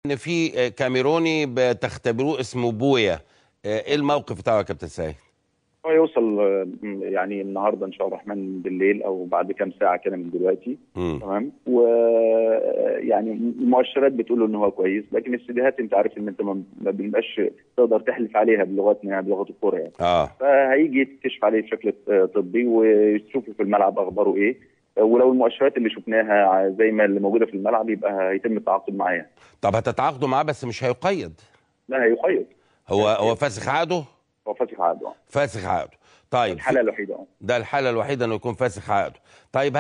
ان في كاميروني بتختبروه اسمه بويا، ايه الموقف بتاعه يا كابتن سيد؟ هو يوصل يعني النهارده ان شاء الله الرحمن بالليل او بعد كام ساعه كده من دلوقتي. تمام. ويعني المؤشرات بتقول ان هو كويس، لكن السيديهات انت عارف ان انت ما بنبقاش تقدر تحلف عليها بلغتنا، يعني بلغه الكوره يعني. فهيجي يكتشف عليه بشكل طبي ويشوفوا في الملعب اخباره ايه، ولو المؤشرات اللي شفناها زي ما اللي موجوده في الملعب يبقى هيتم التعاقد معاه. طب هتتعاقدوا معاه بس مش هيقيد؟ لا هيقيد. هو فاسخ عقده؟ هو فاسخ عقده. فاسخ عقده. طيب الحاله الوحيده ده الحاله الوحيده انه يكون فاسخ عقده. طيب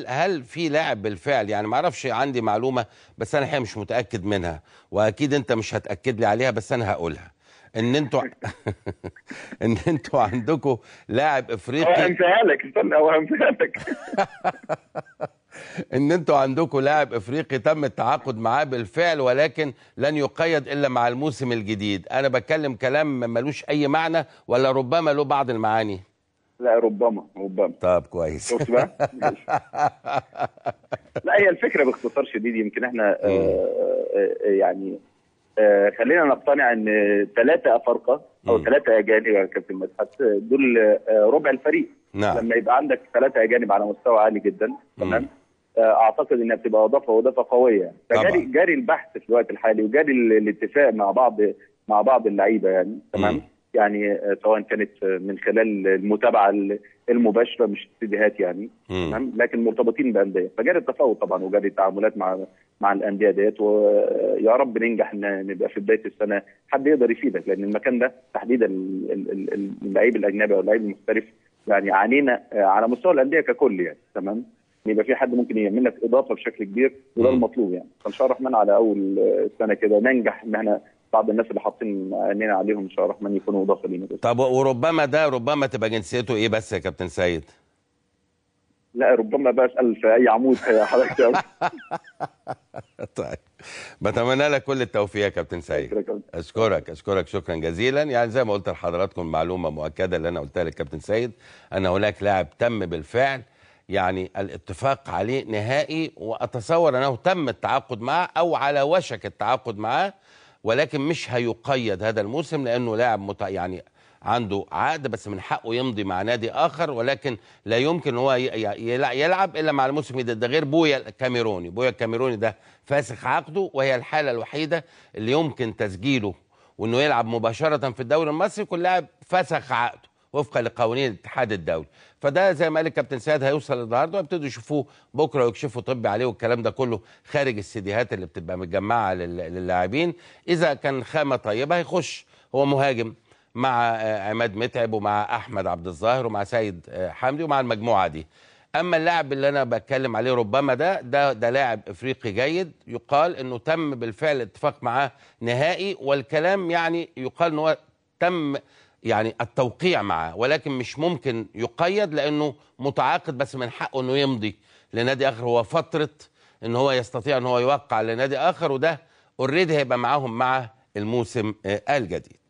هل في لاعب بالفعل، يعني ما اعرفش، عندي معلومه بس انا الحقيقه مش متاكد منها، واكيد انت مش هتاكد لي عليها بس انا هقولها، ان انتوا ان انتوا عندكم لاعب افريقي. اوهمتها لك، استنى اوهمتها لك. ان انتوا عندكم لاعب افريقي تم التعاقد معاه بالفعل، ولكن لن يقيد الا مع الموسم الجديد. انا بتكلم كلام ملوش اي معنى ولا ربما له بعض المعاني؟ لا ربما. طب كويس. شفت بقى؟ لا هي الفكره باختصار شديد، يمكن احنا يعني خلينا نقتنع ان 3 افارقه او 3 اجانب يا كابتن مدحت دول ربع الفريق. نعم. لما يبقى عندك 3 اجانب على مستوى عالي جدا، تمام، اعتقد انها بتبقى اضافه قويه. فجاري البحث في الوقت الحالي، وجاري الاتفاق مع بعض اللعيبه يعني. تمام. يعني سواء كانت من خلال المتابعه المباشره مش استديوهات يعني. تمام. لكن مرتبطين بانديه، فجاري التفاوض طبعا وجاري التعاملات مع الانديه ديت، ويا رب ننجح نبقى في بدايه السنه حد يقدر يفيدك، لان المكان ده تحديدا اللعيب الاجنبي او اللعيب المحترف يعني عانينا على مستوى الانديه ككل يعني. تمام. يبقى في حد ممكن يعمل لك اضافه بشكل كبير، وده المطلوب يعني. فان شاء الله الرحمن على اول السنه كده ننجح ان احنا بعض الناس اللي حاطين عينينا عليهم ان شاء الله الرحمن يكونوا اضافه لينا. طب وربما تبقى جنسيته ايه بس يا كابتن سيد؟ لا ربما بقى اسال في اي عمود حضرتك. طيب بتمنى لك كل التوفيق يا كابتن سيد. اشكرك شكرا جزيلا. يعني زي ما قلت لحضراتكم معلومه مؤكده اللي انا قلتها للكابتن سيد، ان هناك لاعب تم بالفعل يعني الاتفاق عليه نهائي، واتصور انه تم التعاقد معه او على وشك التعاقد معه، ولكن مش هيقيد هذا الموسم لانه لاعب يعني عنده عقد بس من حقه يمضي مع نادي اخر، ولكن لا يمكن هو يلعب الا مع الموسم الجديد. ده غير بويا الكاميروني ده فاسخ عقده، وهي الحاله الوحيده اللي يمكن تسجيله وانه يلعب مباشره في الدوري المصري. كل لاعب فسخ عقده وفقا لقوانين الاتحاد الدولي. فده زي ما قال الكابتن سيد هيوصل النهارده ويبتدوا يشوفوه بكره ويكشفوا طبي عليه، والكلام ده كله خارج السيديهات اللي بتبقى متجمعه للاعبين. اذا كان خامه طيبه هيخش هو مهاجم مع عماد متعب ومع احمد عبد الظاهر ومع سيد حمدي ومع المجموعه دي. اما اللاعب اللي انا بتكلم عليه ربما ده لاعب افريقي جيد، يقال انه تم بالفعل الاتفاق معاه نهائي، والكلام يعني يقال انه هو تم يعني التوقيع معاه، ولكن مش ممكن يقيد لانه متعاقد بس من حقه انه يمضي لنادي اخر. هو فتره ان هو يستطيع ان هو يوقع لنادي اخر، وده اوريدي هيبقى معاهم مع الموسم الجديد.